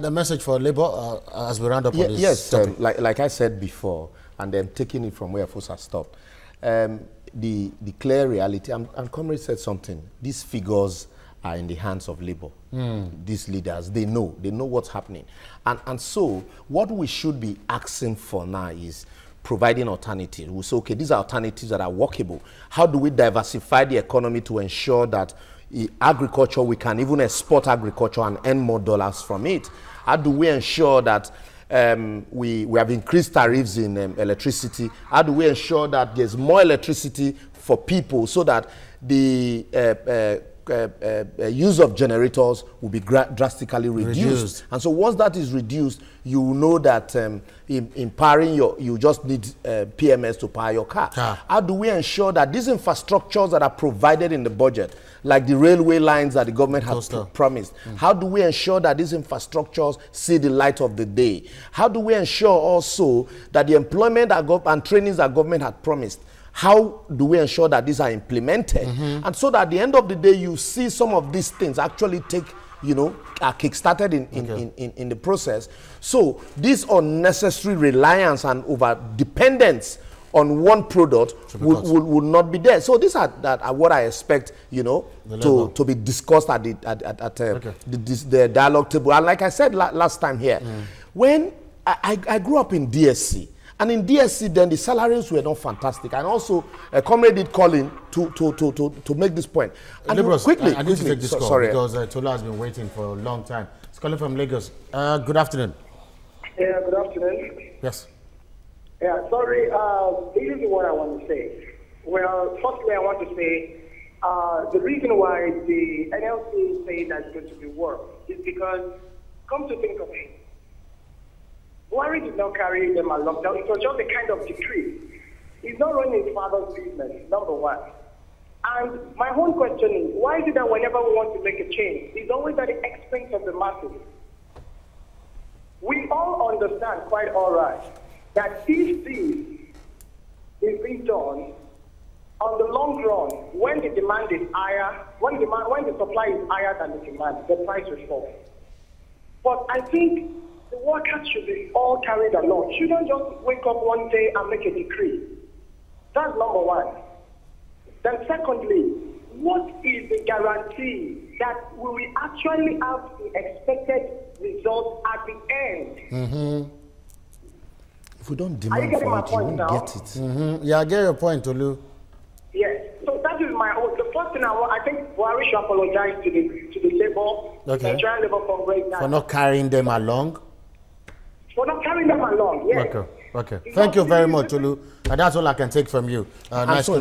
Speaker 1: The message for Labour as we round up on this.
Speaker 3: Yes, like I said before, and then taking it from where Efosa stopped. The clear reality, and Comrade said something, these figures are in the hands of Labour. These leaders, they know what's happening. And so what we should be asking for now is providing alternatives. We say, okay, these are alternatives that are workable. How do we diversify the economy to ensure that agriculture, we can even export agriculture and earn more dollars from it? How do we ensure that we have increased tariffs in electricity? How do we ensure that there's more electricity for people so that the use of generators will be drastically reduced? And so once that is reduced, you know that in powering you just need PMS to power your car. How do we ensure that these infrastructures that are provided in the budget, like the railway lines that the government has promised, how do we ensure that these infrastructures see the light of the day? How do we ensure also that the employment and trainings that government had promised, how do we ensure that these are implemented? And so that at the end of the day, you see some of these things actually take, are kick-started in the process. So this unnecessary reliance and over-dependence on one product would not be there. So these are what I expect, to be discussed at the dialogue table. And like I said last time here, when I grew up in DSC, and in DSC, then the salaries were not fantastic. And also, Comrade did call in to make this point. And
Speaker 1: Liberals,
Speaker 3: quickly,
Speaker 1: I need to take this call because Tola has been waiting for a long time. It's calling from Lagos. Good afternoon.
Speaker 12: Yeah, good afternoon.
Speaker 1: Yes.
Speaker 12: Yeah, sorry. This is what I want to say. Well, firstly, I want to say the reason why the NLC say that's going to be worked is because, come to think of it, Buhari did not carry them along. It was just a kind of decree. He's not running his father's business, number one. And my whole question is, why is it that whenever we want to make a change, it's always at the expense of the masses? We all understand quite all right that if this is being done, on the long run, when the demand is higher, when the supply is higher than the demand, the price will fall. But I think the workers should be all carried along. Shouldn't just wake up one day and make a decree. That's number one. Then secondly, what is the guarantee that we will actually have the expected result at the end?
Speaker 3: If we don't demand for it, you won't get it.
Speaker 1: Yeah, I get your point, Tolu.
Speaker 12: Yes. So that is my own. The first thing I think Buhari should apologize to the Labour, Nigerian Labour Congress,
Speaker 1: for not carrying them along.
Speaker 12: For not carrying them along, yes.
Speaker 1: Okay. Thank you very much, Tolu. That's all I can take from you. Nice
Speaker 3: so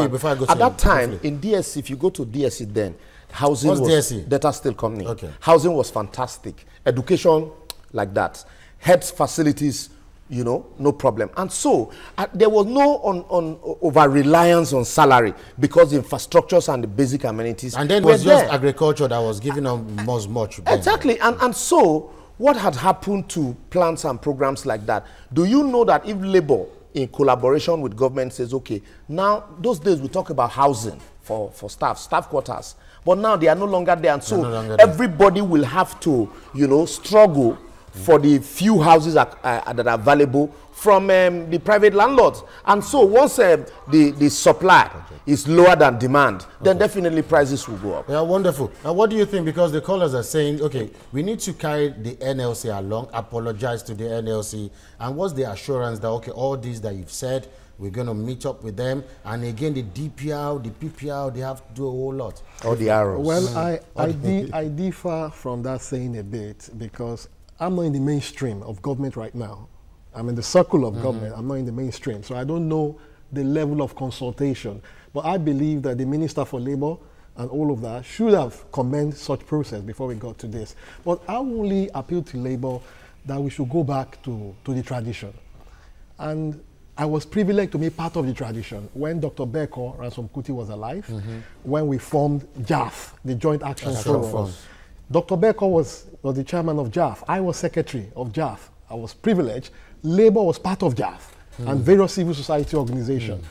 Speaker 1: before I go to
Speaker 3: at that time, in DSC, if you go to DSC then, housing was
Speaker 1: DSC?
Speaker 3: Data Steel Company. Housing was fantastic. Education, like that. Health facilities, no problem. And so there was no over-reliance on salary because the infrastructures and the basic amenities
Speaker 1: and then it was just agriculture that was giving them much.
Speaker 3: Exactly. And so what had happened to plans and programs like that? Do you know that if Labour, in collaboration with government, says, okay, now those days we talk about housing for staff quarters, but now they are no longer there, and so everybody will have to, struggle for the few houses that are available from the private landlords. And so once the supply is lower than demand, then definitely prices will go up.
Speaker 1: Yeah, wonderful. Now, what do you think? Because the callers are saying, okay, we need to carry the NLC along, apologize to the NLC, and what's the assurance that, okay, all these that you've said, we're going to meet up with them, and again, the DPR, the PPR, they have to do a whole lot.
Speaker 3: All the arrows.
Speaker 2: Well, I differ from that saying a bit, because I'm not in the mainstream of government right now. I'm in the circle of government. I'm not in the mainstream. So I don't know the level of consultation. But I believe that the Minister for Labour and all of that should have commenced such process before we got to this. But I only appeal to Labour that we should go back to the tradition. And I was privileged to be part of the tradition when Dr. Beko Ransom Kuti was alive, when we formed JAF, the Joint Action Forum. Dr. Beko was the chairman of JAF. I was secretary of JAF. I was privileged. Labour was part of JAF and various civil society organizations.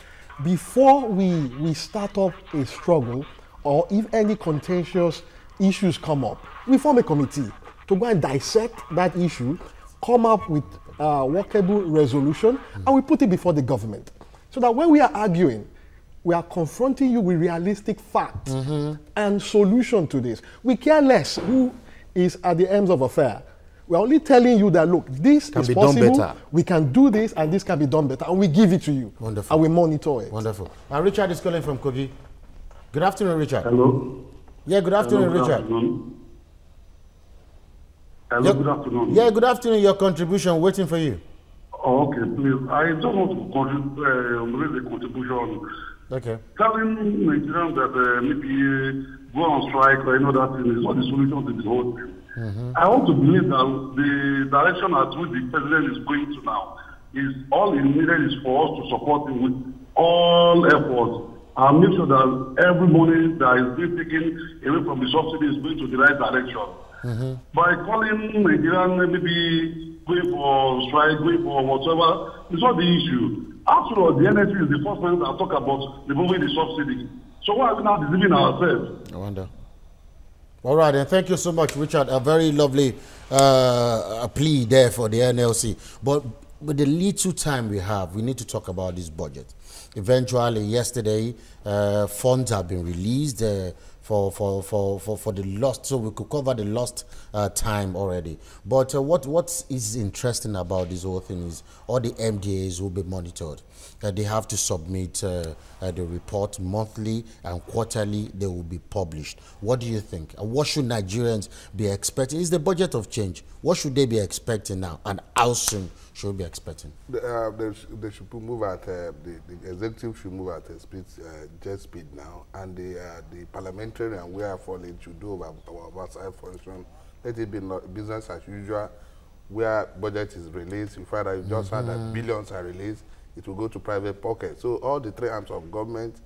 Speaker 2: Before we start up a struggle, or if any contentious issues come up, we form a committee to go and dissect that issue, come up with a workable resolution, and we put it before the government. So that when we are arguing, We are confronting you with realistic facts and solution to this. We care less who is at the ends of affair. We're only telling you that, look, this is possible, we can do this, and this can be done better, and we give it to you.
Speaker 1: Wonderful.
Speaker 2: And we monitor it.
Speaker 1: Wonderful. Richard is calling from Kogi. Good afternoon, Richard.
Speaker 13: Hello.
Speaker 1: Yeah, good afternoon,
Speaker 13: Hello, good
Speaker 1: Richard.
Speaker 13: Afternoon. Hello, good afternoon.
Speaker 1: Yeah, good afternoon. Your contribution waiting for you.
Speaker 13: Oh, okay, please. I just want to raise a contribution.
Speaker 1: Okay.
Speaker 13: Telling Nigerians that maybe go on strike or any other thing is not the solution to the whole thing. I want to believe that the direction at which the president is going to now is all it needed is for us to support him with all efforts and make sure that every money that is being taken away from the subsidy is going to the right direction. By calling Nigerians maybe going for strike, going for whatever, it's not the issue. After all, the NSC is the first one that talk about removing the subsidy. So why are we now deceiving ourselves?
Speaker 1: I wonder. All right, and thank you so much, Richard. A very lovely plea there for the NLC. But with the little time we have, we need to talk about this budget. Eventually, yesterday, funds have been released for the lost, so we could cover the lost time already. But what is interesting about this whole thing is all the MDAs will be monitored. They have to submit the report monthly and quarterly. They will be published. What do you think? What should Nigerians be expecting? Is the budget of change? What should they be expecting now, and how soon should we be expecting?
Speaker 4: They should move at the executive should move at a speed, jet speed now, and the parliamentary and we are falling should do our oversight function. Let it be business as usual, where budget is released. In fact, I just heard that billions are released. It will go to private pockets. So all the three arms of government,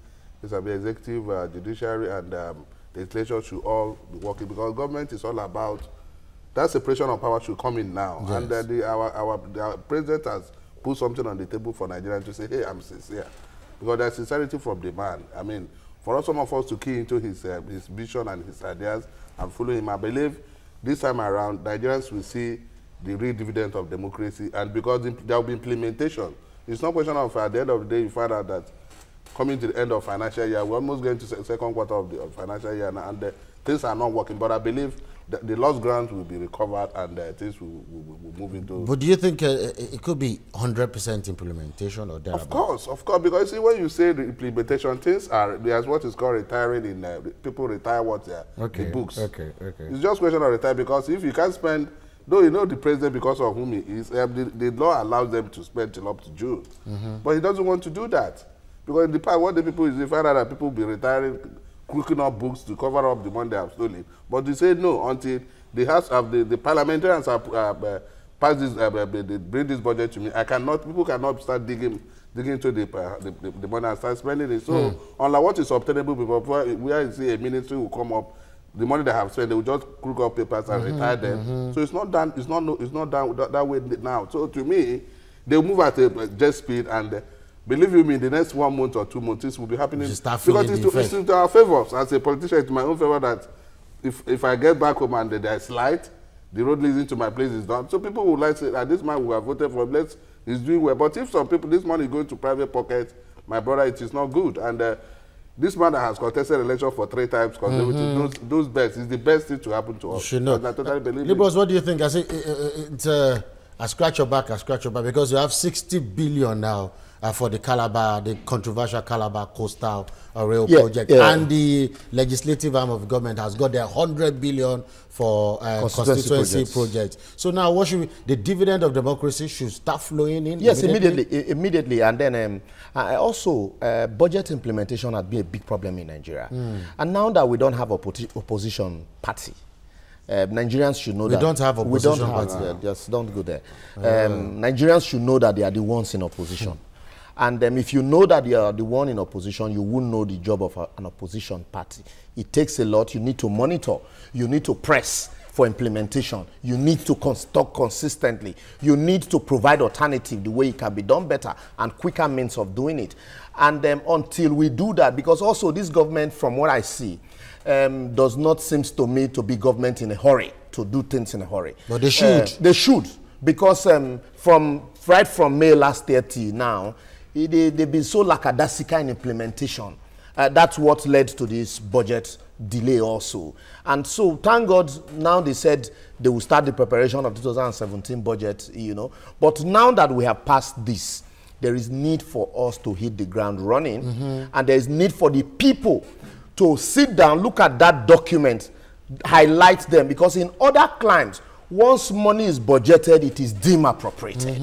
Speaker 4: this will be executive, judiciary, and legislature should all be working, because government is all about that separation of power should come in now. Yes. And our president has put something on the table for Nigerians to say, hey, I'm sincere. Because there's sincerity from the man. I mean, for some of us to key into his vision and his ideas and follow him, I believe this time around, Nigerians will see the real dividend of democracy, and because there will be implementation. It's not a question of at the end of the day, you find out that coming to the end of financial year, we're almost going to the second quarter of the financial year now, and things are not working. But I believe that the lost ground will be recovered, and things will move into.
Speaker 1: But do you think it could be 100% implementation or thereabouts?
Speaker 4: Of course, because see, when you say the implementation, things are, there's what is called retiring in people retire what the books. Okay. It's just a question of retire, because if you can't spend. Though you know the president, because of whom he is, the law allows them to spend till up to June. But he doesn't want to do that. Because in the past, what the people is, they find out that people will be retiring, crooking up books to cover up the money they have stolen. But they say no, until they have the parliamentarians have passed this, they bring this budget to me. People cannot start digging into the money and start spending it. So, unlike what is obtainable before, where you see a ministry will come up, the money they have spent, they will just crook up papers and retire them. So it's not done. It's not done that way now. So to me, they will move at a jet speed, and believe you me, in the next 1 month or 2 months, this will be happening. Because it's to our favor. As a politician, it's to my own favor that if I get back home and there's light, the road leading to my place is done. So people will like to say that this man who have voted for him, he's doing well. But if some people, this money is going to private pockets, my brother, it is not good. And this man that has contested election for 3 times, those bets is the best thing to happen to us.
Speaker 1: You should know.
Speaker 4: I totally believe
Speaker 1: Liberals, what do you think? I say it's a scratch your back, because you have 60 billion now for the controversial Calabar Coastal Rail project, and the legislative arm of government has got their 100 billion for constituency projects. So now, what should the dividend of democracy should start flowing in?
Speaker 3: Yes, immediately, and then also budget implementation has been a big problem in Nigeria, and now that we don't have opposition party. Nigerians should know that
Speaker 1: we don't have opposition party.
Speaker 3: Just don't go there. Nigerians should know that they are the ones in opposition. And if you know that you are the one in opposition, you will know the job of an opposition party. It takes a lot. You need to monitor. You need to press for implementation. You need to talk consistently. You need to provide alternative, the way it can be done better and quicker means of doing it. And until we do that, because also this government, from what I see, does not seem to me to be government in a hurry, to do things in a hurry.
Speaker 1: But they should.
Speaker 3: They should, because right from May last year till now, they've been so lackadaisical in implementation. That's what led to this budget delay also. And so, thank God, now they said they will start the preparation of the 2017 budget, you know. But now that we have passed this, there is need for us to hit the ground running. And there is need for the people to sit down, look at that document, highlight them. Because in other climes, once money is budgeted, it is deemed appropriated.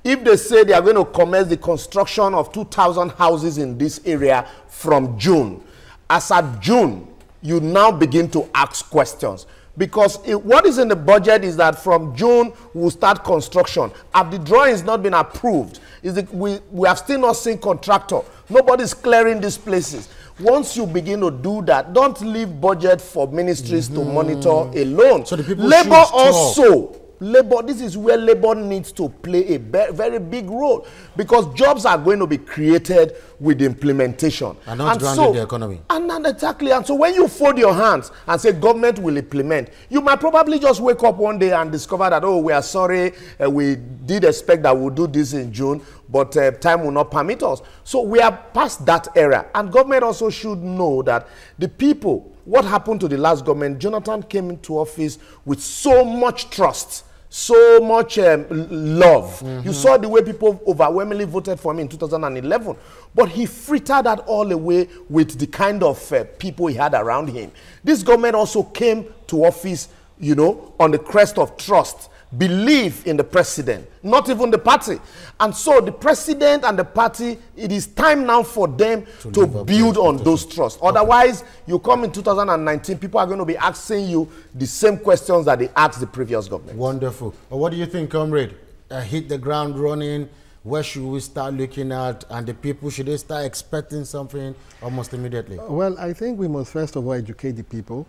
Speaker 3: If they say they are going to commence the construction of 2,000 houses in this area from June, as at June, you now begin to ask questions. Because what is in the budget is that from June, we'll start construction. Have the drawings not been approved? We have still not seen contractor. Nobody's clearing these places. Once you begin to do that, don't leave budget for ministries to monitor alone. So the people labor also. Labor, this is where labor needs to play a very big role, because jobs are going to be created with implementation. And not grounding the economy. And exactly. And so when you fold your hands and say government will implement, you might probably just wake up one day and discover that, oh, we are sorry, we did expect that we'll do this in June, but time will not permit us. So we are past that era. And government also should know that the people, what happened to the last government, Jonathan came into office with so much trust, so much love. You saw the way people overwhelmingly voted for him in 2011. But he frittered that all away with the kind of people he had around him. This government also came to office, you know, on the crest of trust, belief in the president, not even the party. And so the president and the party, it is time now for them to build on those trusts. Otherwise, you come in 2019, people are going to be asking you the same questions that they asked the previous government.
Speaker 1: Wonderful. What do you think, comrade? Hit the ground running. Where should we start looking at? And the people, should they start expecting something almost immediately?
Speaker 2: Well, I think we must first of all educate the people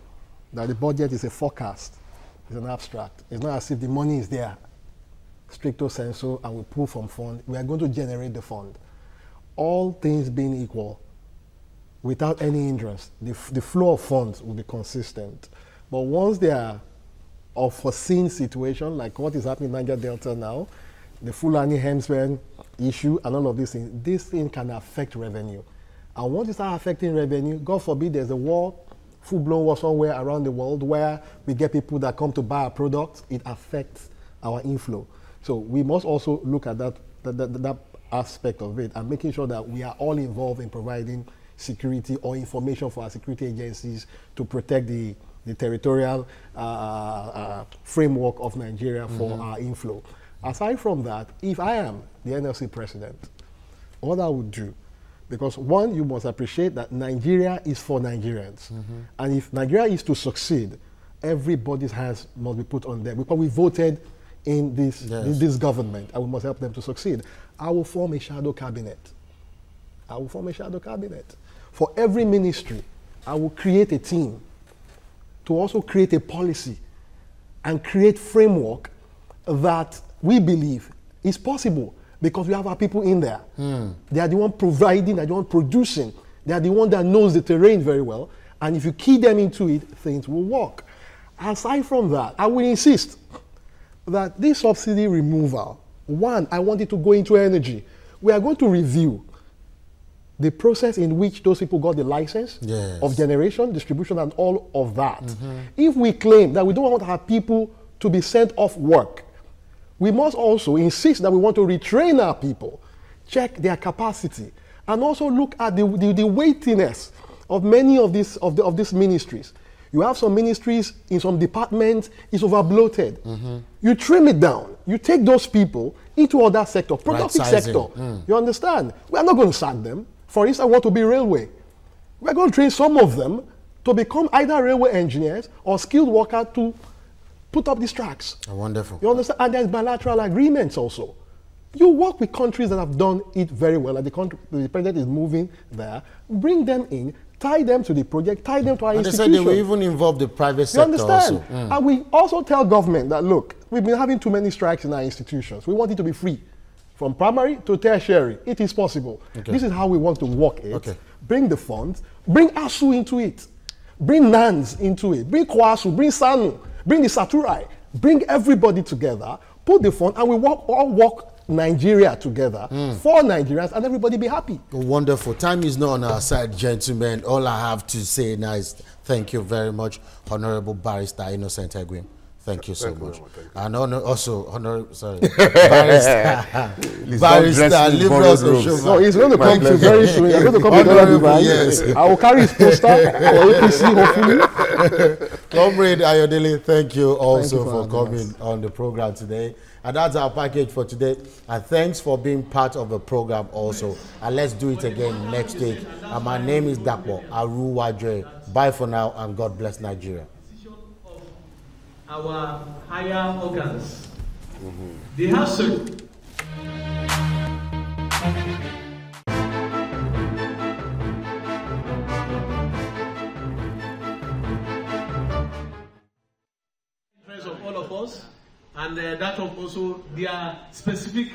Speaker 2: that the budget is a forecast. It's an abstract. It's not as if the money is there, stricto sensu, and we pull from fund. We are going to generate the fund. All things being equal, without any hindrance, the flow of funds will be consistent. But once they are of foreseen situation, like what is happening in Niger Delta now, the Fulani Hemsmen issue and all of these things, this thing can affect revenue. And once it starts affecting revenue, God forbid there's a war, full-blown war somewhere around the world where we get people that come to buy our products, it affects our inflow. So we must also look at that aspect of it and making sure that we are all involved in providing security or information for our security agencies to protect the territorial framework of Nigeria for our inflow. Aside from that, if I am the NLC president, what I would do, because one, you must appreciate that Nigeria is for Nigerians. And if Nigeria is to succeed, everybody's hands must be put on them. Because we voted in this government, and we must help them to succeed. I will form a shadow cabinet. I will form a shadow cabinet. For every ministry, I will create a team to also create a policy and create framework that we believe is possible. Because we have our people in there. They are the one providing, they are the one producing. They are the one that knows the terrain very well. And if you key them into it, things will work. Aside from that, I will insist that this subsidy removal, one, I want it to go into energy. We are going to review the process in which those people got the license of generation, distribution, and all of that. If we claim that we don't want to have people to be sent off work, we must also insist that we want to retrain our people, check their capacity, and also look at the weightiness of many of these ministries. You have some ministries in some departments, it's over-bloated. You trim it down. You take those people into other sector, productive sector. You understand? We are not going to sack them. For instance, I want to be railway. We're going to train some of them to become either railway engineers or skilled workers to put up these tracks.
Speaker 1: Wonderful.
Speaker 2: You understand? And there's bilateral agreements also. You work with countries that have done it very well, and the president is moving there. Bring them in, tie them to the project, tie them to our institutions.
Speaker 1: They said they will even involve the private sector.
Speaker 2: You understand?
Speaker 1: Also.
Speaker 2: And we also tell government that, look, we've been having too many strikes in our institutions. We want it to be free. From primary to tertiary, it is possible. This is how we want to work it. Bring the funds, bring ASU into it, bring NANS into it, bring KWASU, bring SANU, bring the Saturai, bring everybody together, put the fund, and we all work Nigeria together for Nigerians, and everybody be happy.
Speaker 1: Wonderful. Time is not on our side, gentlemen. All I have to say now is thank you very much, Honorable Barrister Innocent Egwin. Thank you so much. And also, Barrister Libros Oshova.
Speaker 2: No, he's going to come to very soon. He's going to come to yes. I will carry his poster for APC, hopefully.
Speaker 1: Comrade Ayodele, thank you also for coming on the program today. And that's our package for today. And thanks for being part of the program also. And let's do it again next week. And my name is Dakpo Aruwadre. Bye for now, and God bless Nigeria.
Speaker 10: Our higher organs. They have certain. Of all of us, and that of also their specific